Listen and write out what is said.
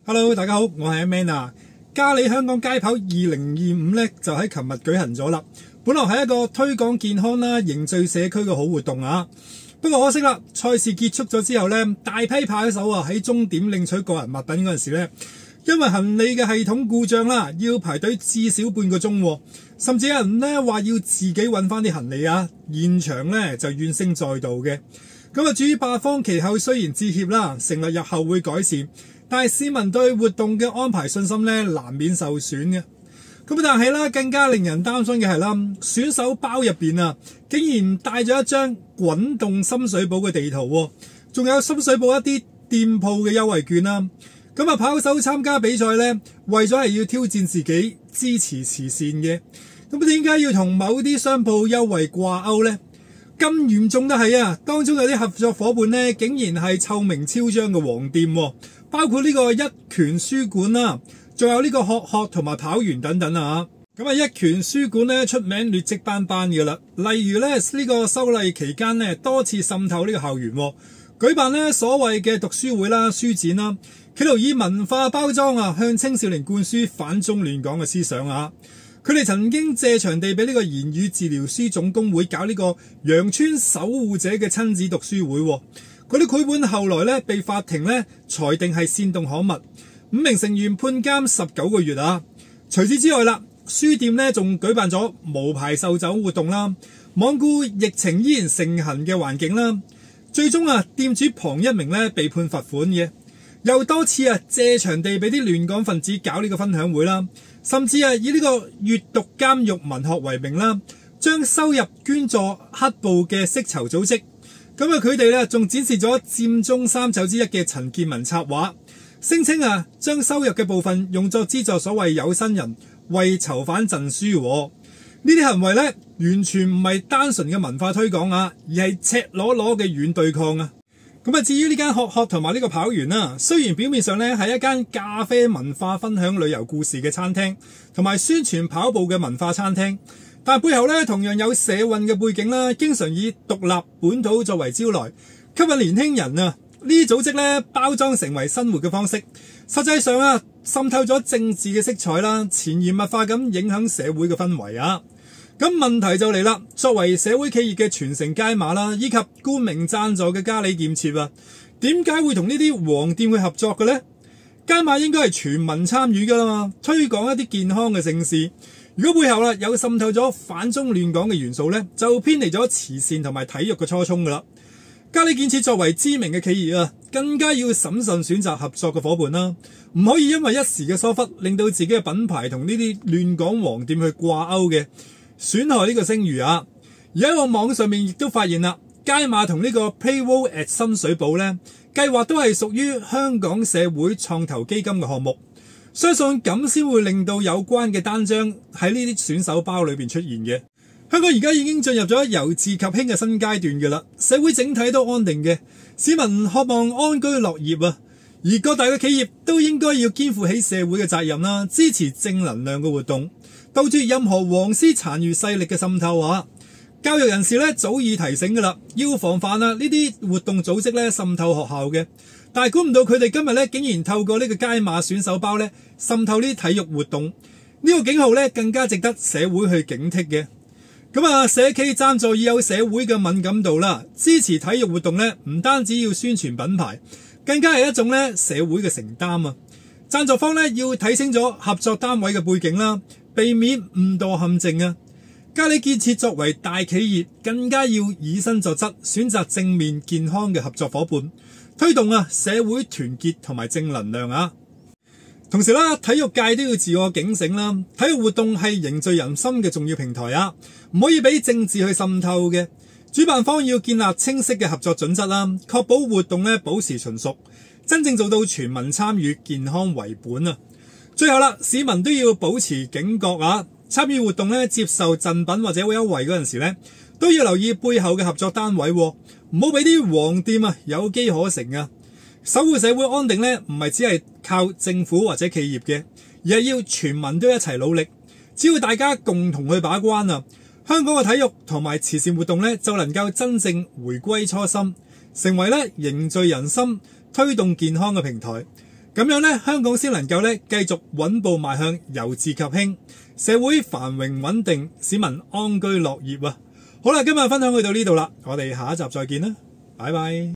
Hello， 大家好，我係阿 Man 啊。嘉里香港街跑2025咧就喺琴日舉行咗啦。本來係一個推廣健康啦、凝聚社區嘅好活動啊。不過可惜啦，賽事結束咗之後咧，大批跑手啊喺終點領取個人物品嗰陣時咧，因為行李嘅系統故障啦，要排隊至少半個鐘，甚至有人咧話要自己揾翻啲行李啊。現場咧就怨聲載道嘅。咁啊，至於罷方其後雖然致歉啦，承諾日後會改善。但係市民對活動嘅安排信心咧，難免受損嘅。咁但係啦，更加令人擔心嘅係啦，選手包入邊啊，竟然帶咗一張滾動深水埗嘅地圖，仲有深水埗一啲店鋪嘅優惠券啦。咁啊，跑手參加比賽咧，為咗係要挑戰自己，支持慈善嘅。咁點解要同某啲商鋪優惠掛鈎咧？咁嚴重都係啊，當中有啲合作伙伴咧，竟然係臭名昭彰嘅黃店。包括呢個一拳書館啦，仲有呢個學同埋跑完等等啊。咁啊，一拳書館咧出名劣跡斑斑嘅啦。例如咧呢個修例期間咧多次滲透呢個校園，舉辦咧所謂嘅讀書會啦、書展啦，企圖以文化包裝啊，向青少年灌輸反中亂港嘅思想啊。佢哋曾經借場地俾呢個言語治療師總工會搞呢個羊村守護者嘅親子讀書會。嗰啲繪本後來咧被法庭咧裁定係煽動刊物，5名成員判監19個月啊。除此之外啦，書店咧仲舉辦咗無牌售酒活動啦，罔顧疫情依然盛行嘅環境啦。最終啊，店主龐一鳴咧被判罰款嘅，又多次啊借場地俾啲亂港分子搞呢個分享會啦，甚至啊以呢個閱讀監獄文學為名啦，將收入捐助黑暴嘅色籌組織。咁啊，佢哋咧仲展示咗佔中三醜之一嘅陳健民插畫，聲稱啊將收入嘅部分用作資助所謂有心人為囚犯贈書。呢啲行為咧完全唔係單純嘅文化推廣啊，而係赤裸裸嘅軟對抗啊。咁啊，至於呢間學同埋呢個跑園啦，雖然表面上咧係一間咖啡文化分享旅遊故事嘅餐廳，同埋宣傳跑步嘅文化餐廳。但背後咧同樣有社運嘅背景啦，經常以獨立本土作為招來，吸引年輕人啊。呢啲組織咧包裝成為生活嘅方式，實際上啊滲透咗政治嘅色彩啦，潛移默化咁影響社會嘅氛圍啊。咁問題就嚟啦，作為社會企業嘅傳承街馬啦，以及冠名贊助嘅嘉里建設啊，點解會同呢啲黃店去合作嘅呢？街馬應該係全民參與噶啦嘛，推廣一啲健康嘅盛事。如果背後啦有滲透咗反中亂港嘅元素咧，就偏離咗慈善同埋體育嘅初衷噶啦。嘉里建設作為知名嘅企業啊，更加要審慎選擇合作嘅伙伴啦，唔可以因為一時嘅疏忽，令到自己嘅品牌同呢啲亂港黃店去掛鈎嘅，損害呢個聲譽啊。而喺個網上面亦都發現啦，街馬同呢個 Playworld at 深水埗咧，計劃都係屬於香港社會創投基金嘅項目。相信咁先會令到有關嘅單張喺呢啲選手包裏邊出現嘅。香港而家已經進入咗由治及興嘅新階段嘅啦，社會整體都安定嘅，市民渴望安居樂業啊。而各大嘅企業都應該要肩負起社會嘅責任啦，支持正能量嘅活動，杜絕任何黃絲殘餘勢力嘅滲透啊。教育人士咧早已提醒噶啦，要防範啊呢啲活動組織咧滲透學校嘅。但係估唔到佢哋今日咧竟然透過呢個街馬選手包咧滲透呢啲體育活動，呢個警號咧更加值得社會去警惕嘅。咁啊，社企贊助要有社會嘅敏感度啦，支持體育活動咧唔單止要宣傳品牌，更加係一種咧社會嘅承擔啊。贊助方咧要睇清楚合作單位嘅背景啦，避免誤墮陷阱啊。嘉里建設作為大企業，更加要以身作則，選擇正面健康嘅合作伙伴，推動啊社會團結同埋正能量啊。同時啦，體育界都要自我警醒啦。體育活動係凝聚人心嘅重要平台啊，唔可以俾政治去滲透嘅。主辦方要建立清晰嘅合作準則啦，確保活動咧保持純熟，真正做到全民參與、健康為本啊。最後啦，市民都要保持警覺啊。參與活動咧，接受贈品或者優惠嗰陣時咧，都要留意背後嘅合作單位，唔好俾啲黃店啊有機可乘啊！守護社會安定咧，唔係只係靠政府或者企業嘅，而係要全民都一齊努力。只要大家共同去把關啊，香港嘅體育同埋慈善活動咧，就能夠真正回歸初心，成為咧凝聚人心、推動健康嘅平台。咁樣呢，香港先能夠呢繼續穩步邁向由治及興，社會繁榮穩定，市民安居樂業啊！好啦，今日分享去到呢度啦，我哋下一集再見啦，拜拜。